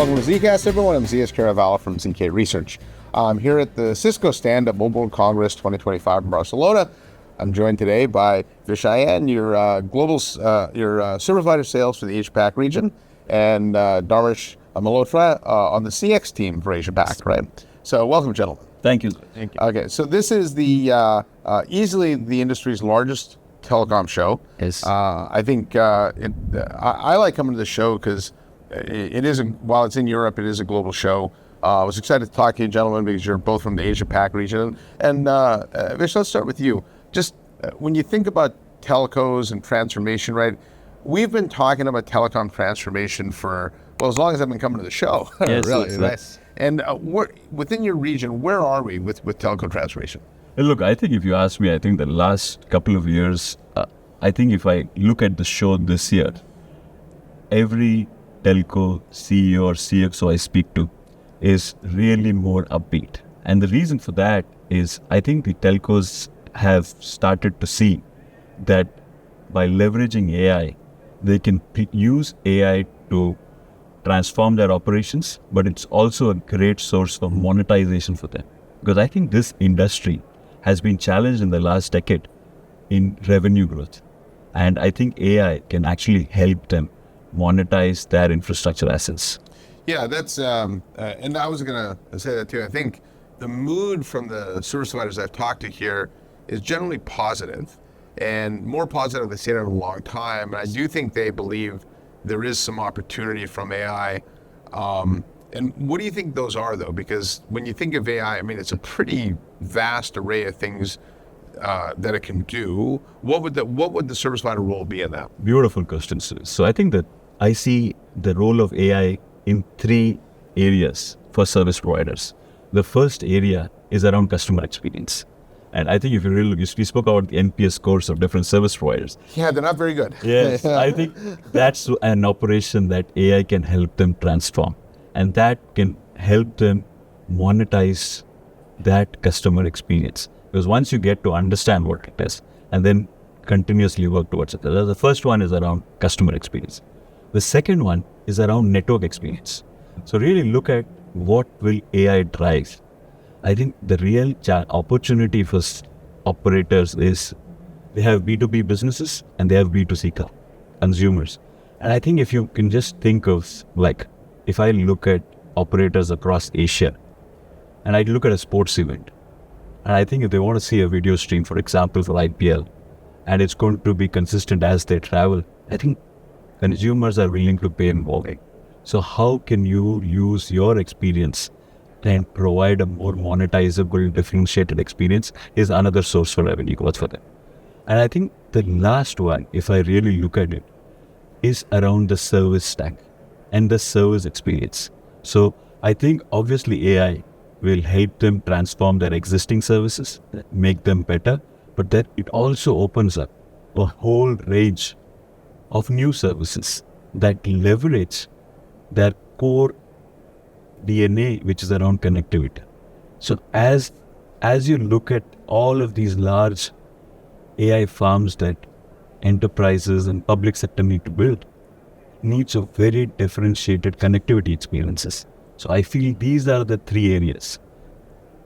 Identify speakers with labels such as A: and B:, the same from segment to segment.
A: Welcome to Zcast, everyone. I'm Zeus Kerravala from ZK Research. I'm here at the Cisco stand at Mobile World Congress 2025 in Barcelona. I'm joined today by Vish, your global service provider sales for the Asia Pac region, and Dharmesh Malhotra on the CX team for Asia Pac, right? So welcome, gentlemen.
B: Thank you.
C: Thank you.
A: Okay, so this is the easily the industry's largest telecom show.
B: Yes.
A: I think I like coming to the show because it is, while it's in Europe, it is a global show. I was excited to talk to you, gentlemen, because you're both from the Asia Pac region. And Vish, let's start with you. Just when you think about telcos and transformation, right? We've been talking about telecom transformation for, well, as long as I've been coming to the show.
B: Yes,
A: really,
B: yes,
A: right?
B: yes.
A: And within your region, where are we with telco transformation?
B: Look, I think if you ask me, I think the last couple of years, I think if I look at the show this year, every telco CEO or CXO I speak to is really more upbeat. And the reason for that is I think the telcos have started to see that by leveraging AI, they can use AI to transform their operations, but it's also a great source of monetization for them. Because I think this industry has been challenged in the last decade in revenue growth. And I think AI can actually help them monetize their infrastructure assets.
A: Yeah, that's, and I was going to say that too. I think the mood from the service providers I've talked to here is generally positive, and more positive than they've seen in a long time. And I do think they believe there is some opportunity from AI. And what do you think those are, though? Because when you think of AI, I mean, it's a pretty vast array of things that it can do. What would the service provider role be in that?
B: Beautiful question, sir. So I think that I see the role of AI in three areas for service providers. The first area is around customer experience. And I think if you really look, we spoke about the NPS scores of different service providers.
A: Yeah, they're not very good.
B: Yes, I think that's an operation that AI can help them transform. And that can help them monetize that customer experience. Because once you get to understand what it is, and then continuously work towards it. The first one is around customer experience. The second one is around network experience. So really look at what will AI drive. I think the real opportunity for operators is they have B2B businesses and they have B2C consumers. And I think if you can just think of, like, if I look at operators across Asia and I look at a sports event, and I think if they want to see a video stream, for example, for IPL, and it's going to be consistent as they travel, I think consumers are willing to pay more. So how can you use your experience and provide a more monetizable, differentiated experience is another source for revenue growth for them. And I think the last one, if I really look at it, is around the service stack and the service experience. So I think obviously AI will help them transform their existing services, make them better, but then it also opens up a whole range of new services that leverage their core DNA, which is around connectivity. So as you look at all of these large AI farms that enterprises and public sector need to build, needs a very differentiated connectivity experiences. So I feel these are the three areas: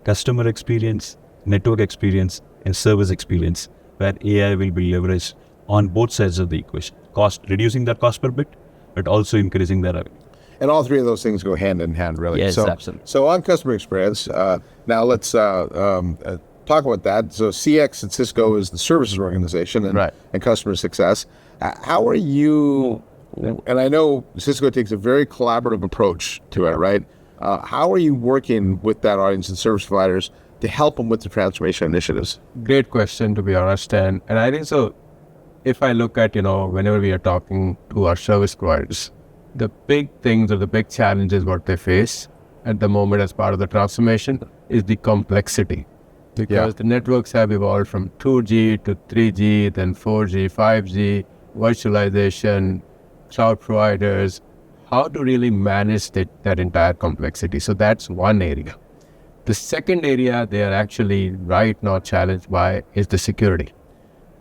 B: customer experience, network experience, and service experience, where AI will be leveraged on both sides of the equation. Reducing their cost per bit, but also increasing their revenue.
A: And all three of those things go hand in hand, really.
B: Yes, absolutely.
A: So on customer experience, now let's talk about that. So CX at Cisco is the services organization and customer success. How are you, and I know Cisco takes a very collaborative approach to it, right? How are you working with that audience and service providers to help them with the transformation initiatives?
C: Great question, to be honest. And I think so, if I look at, whenever we are talking to our service providers, the big things or the big challenges what they face at the moment as part of the transformation is the complexity. Because the networks have evolved from 2G to 3G, then 4G, 5G, virtualization, cloud providers, how to really manage that entire complexity. So that's one area. The second area they are actually right now challenged by is the security.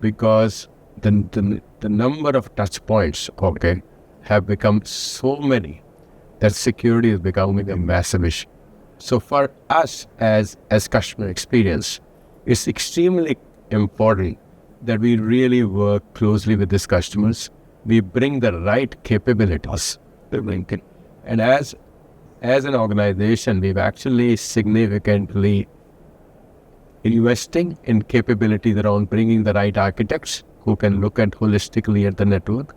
C: Because the number of touch points, have become so many that security is becoming a massive issue. So for us as customer experience, it's extremely important that we really work closely with these customers. We bring the right capabilities. And as an organization, we've actually significantly investing in capabilities around bringing the right architects who can look at holistically at the network,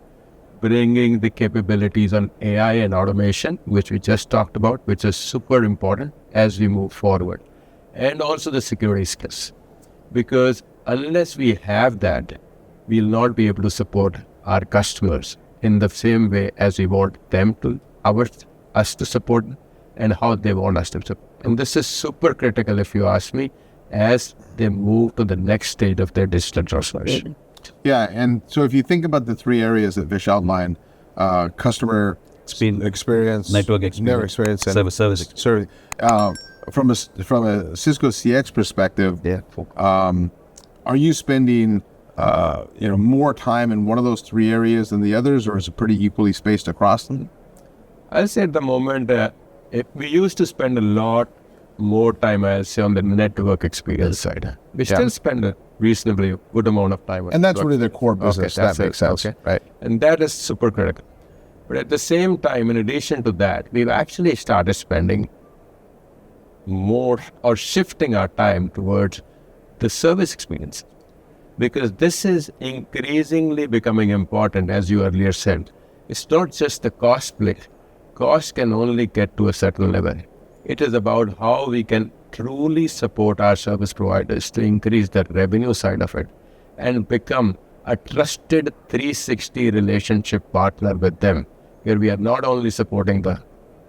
C: bringing the capabilities on AI and automation, which we just talked about, which is super important as we move forward, and also the security skills. Because unless we have that, we'll not be able to support our customers in the same way as we want them to, us to support them, and how they want us to support. And this is super critical, if you ask me, as they move to the next stage of their digital transformation.
A: Yeah, and so if you think about the three areas that Vish outlined, customer experience,
B: network experience,
A: and
B: service.
A: From a Cisco CX perspective, are you spending more time in one of those three areas than the others, or is it pretty equally spaced across them?
C: I'll say at the moment, if we used to spend a lot more time, I'll say, on the network experience side. We still spend a reasonably good amount of time on
A: and that's really the core business.
C: Okay,
A: that makes sense,
C: right? And that is super critical. But at the same time, in addition to that, we've actually started spending more or shifting our time towards the service experience, because this is increasingly becoming important, as you earlier said. It's not just the cost play. Cost can only get to a certain level. It is about how we can truly support our service providers to increase the revenue side of it and become a trusted 360 relationship partner with them, where we are not only supporting the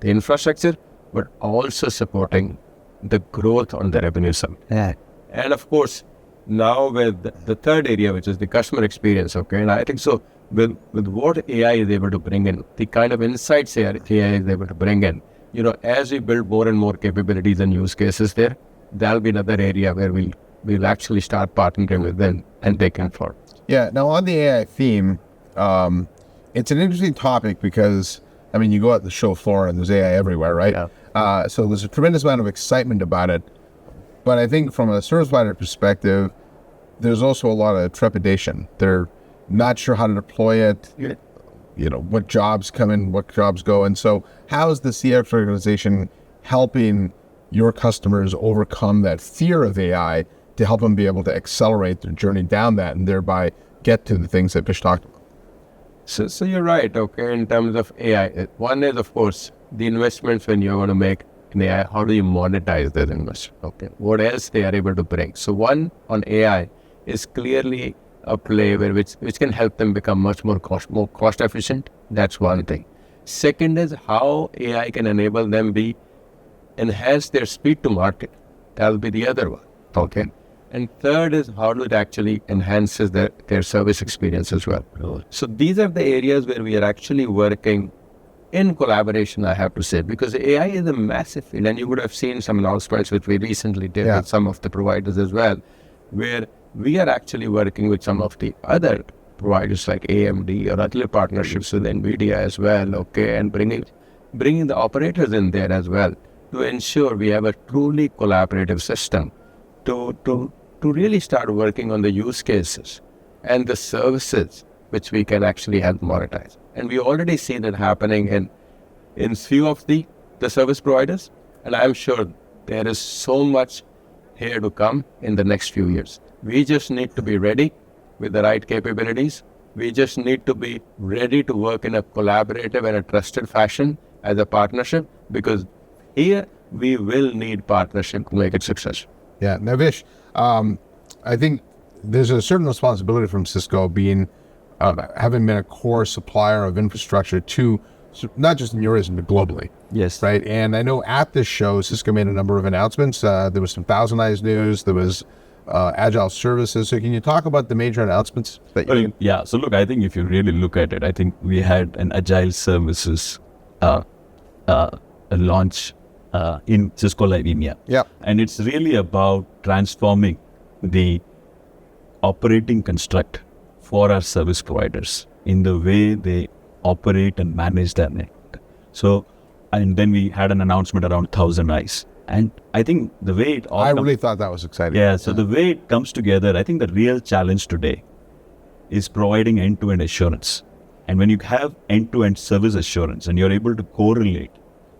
C: infrastructure, but also supporting the growth on the revenue side.
B: Yeah.
C: And of course, now with the third area, which is the customer experience, and I think so with what AI is able to bring in, the kind of insights AI is able to bring in, as we build more and more capabilities and use cases there, that'll be another area where we'll actually start partnering with them and take it forward.
A: Yeah. Now on the AI theme, it's an interesting topic because, you go out the show floor and there's AI everywhere, right?
C: Yeah.
A: So there's a tremendous amount of excitement about it. But I think from a service provider perspective, there's also a lot of trepidation. They're not sure how to deploy it. What jobs come in, what jobs go. And so how is the CX organization helping your customers overcome that fear of AI to help them be able to accelerate their journey down that and thereby get to the things that Vish talked about?
C: So you're right, in terms of AI. One is, of course, the investments when you're going to make in AI, how do you monetize that investment? What else they are able to bring? So one on AI is clearly a play which can help them become much more cost efficient. That's one thing. Second is how AI can enable them enhance their speed to market. That'll be the other one. And third is how it actually enhances their service experience as well. So these are the areas where we are actually working in collaboration, I have to say, because AI is a massive field, and you would have seen some announcements which we recently did with some of the providers as well, where we are actually working with some of the other providers like AMD or other partnerships with NVIDIA as well, and bringing the operators in there as well to ensure we have a truly collaborative system to really start working on the use cases and the services which we can actually help monetize. And we already see that happening in few of the service providers, and I'm sure there is so much here to come in the next few years. We just need to be ready with the right capabilities. We just need to be ready to work in a collaborative and a trusted fashion as a partnership, because here we will need partnership to make it successful.
A: Yeah. Now, Vish, I think there's a certain responsibility from Cisco being having been a core supplier of infrastructure to not just in your region, but globally.
B: Yes.
A: Right. And I know at this show, Cisco made a number of announcements. There was some Thousand Eyes news. There was Agile Services. So can you talk about the major announcements that you
B: Yeah. So look, I think if you really look at it, I think we had an Agile Services launch in Cisco Live EMEA.
A: Yeah.
B: And it's really about transforming the operating construct for our service providers in the way they operate and manage their network. So and then we had an announcement around 1,000 eyes. And I think the way it all
A: I really thought that was exciting.
B: Yeah, so the way it comes together, I think the real challenge today is providing end-to-end assurance. And when you have end-to-end service assurance and you're able to correlate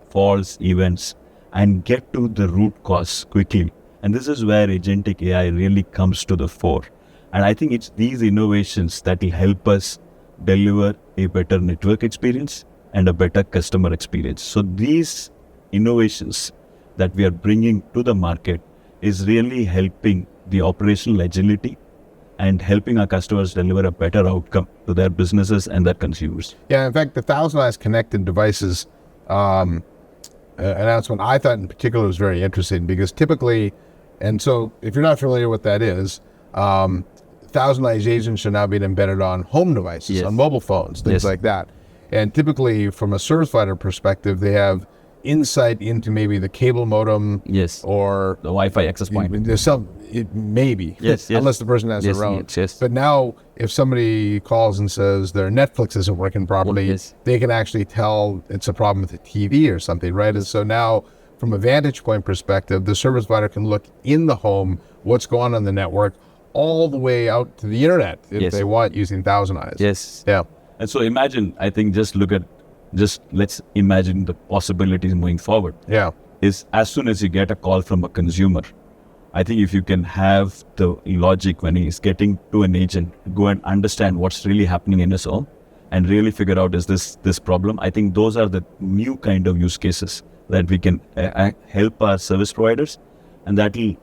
B: false events and get to the root cause quickly, and this is where agentic AI really comes to the fore. And I think it's these innovations that will help us deliver a better network experience and a better customer experience. So these innovations that we are bringing to the market is really helping the operational agility and helping our customers deliver a better outcome to their businesses and their consumers.
A: Yeah, in fact, the Thousand Eyes connected devices announcement I thought in particular was very interesting because typically, and so if you're not familiar with that is, Thousand Eyes agents are now being embedded on home devices,
B: Yes.
A: on mobile phones, things
B: Yes.
A: like that. And typically, from a service provider perspective, they have insight into maybe the cable modem
B: Yes.
A: or
B: The Wi-Fi access point.
A: there's some, maybe,
B: Yes, yes.
A: unless the person has
B: Yes,
A: their own.
B: yes.
A: But now, if somebody calls and says their Netflix isn't working properly,
B: Yes.
A: they can actually tell it's a problem with the TV or something, right? And so now, from a vantage point perspective, the service provider can look in the home, what's going on the network, all the way out to the internet if
B: Yes.
A: they want, using Thousand Eyes.
B: Yes.
A: Yeah.
B: And so imagine, I think let's imagine the possibilities moving forward.
A: Yeah.
B: Is as soon as you get a call from a consumer, I think if you can have the logic when he's getting to an agent, go and understand what's really happening in his home and really figure out is this problem. I think those are the new kind of use cases that we can help our service providers, and that will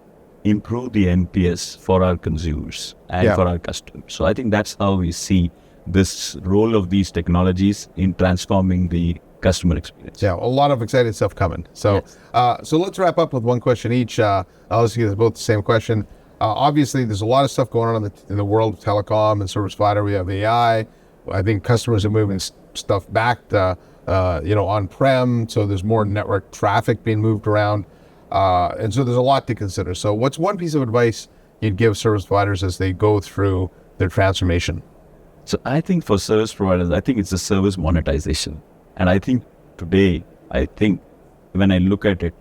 B: improve the NPS for our consumers and
A: Yeah.
B: for our customers. So I think that's how we see this role of these technologies in transforming the customer experience.
A: Yeah, a lot of exciting stuff coming. So,
B: Yes.
A: so let's wrap up with one question each. I'll ask you guys both the same question. Obviously, there's a lot of stuff going on in the world of telecom and service provider. We have AI. I think customers are moving stuff back to, on-prem. So there's more network traffic being moved around. And so there's a lot to consider. So what's one piece of advice you'd give service providers as they go through their transformation?
B: So I think for service providers, I think it's a service monetization. And I think today, when I look at it,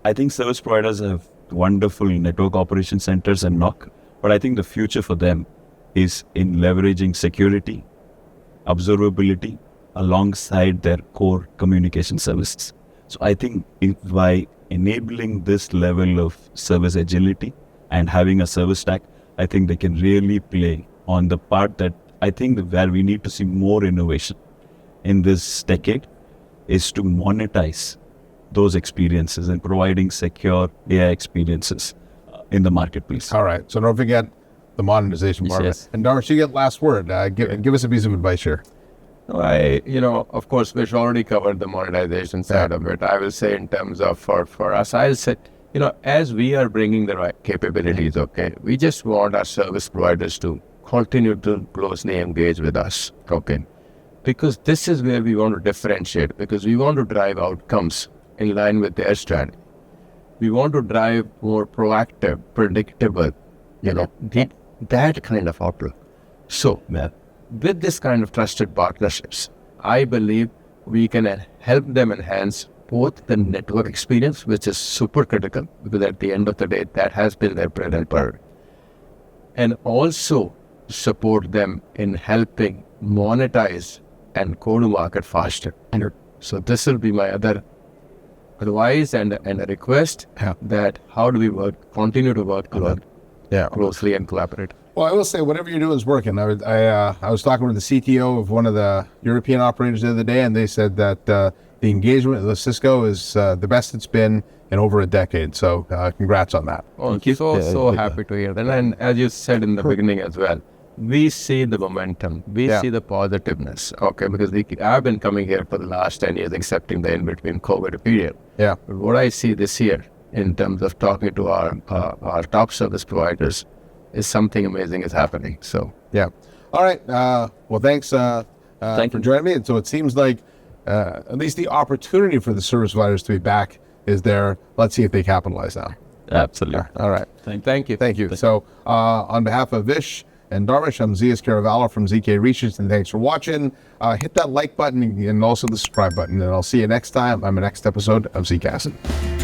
B: I think service providers have wonderful network operation centers and NOC, but I think the future for them is in leveraging security, observability, alongside their core communication services. So I think by enabling this level of service agility and having a service stack, I think they can really play on the part that I think where we need to see more innovation in this decade is to monetize those experiences and providing secure AI experiences in the marketplace.
A: All right. So don't forget the monetization part.
B: Yes.
A: And Dharmesh, you get last word. Give us a piece of advice here.
C: Of course, Vish already covered the monetization side of it. I will say in terms of for us, I'll say, as we are bringing the right capabilities, okay, we just want our service providers to continue to closely engage with us, okay, because this is where we want to differentiate, because we want to drive outcomes in line with their strategy. We want to drive more proactive, predictable, that kind of outlook. So, with this kind of trusted partnerships, I believe we can help them enhance both the network experience, which is super critical, because at the end of the day, that has been their bread and butter, and also support them in helping monetize and go to market faster. So this will be my other advice and a request that how do we continue to work closely and collaborate.
A: Well, I will say whatever you're doing is working. I was talking with the CTO of one of the European operators the other day, and they said that the engagement with Cisco is the best it's been in over a decade. So congrats on that.
C: Oh, so happy to hear that. And as you said in the beginning as well, we see the momentum, we see the positiveness, okay, because I've been coming here for the last 10 years, accepting the in-between COVID period.
A: Yeah.
C: But what I see this year in terms of talking to our top service providers is something amazing is happening. So,
A: yeah. All right. Well, thanks for
B: you.
A: joining me. And so it seems like at least the opportunity for the service providers to be back is there. Let's see if they capitalize now.
B: Absolutely.
A: All right.
C: thank you.
A: Thank you. So on behalf of Vish And Dharmesh, I'm Zeus Kerravala from ZK Research, and thanks for watching. Hit that like button and also the subscribe button, and I'll see you next time on the next episode of Zcast.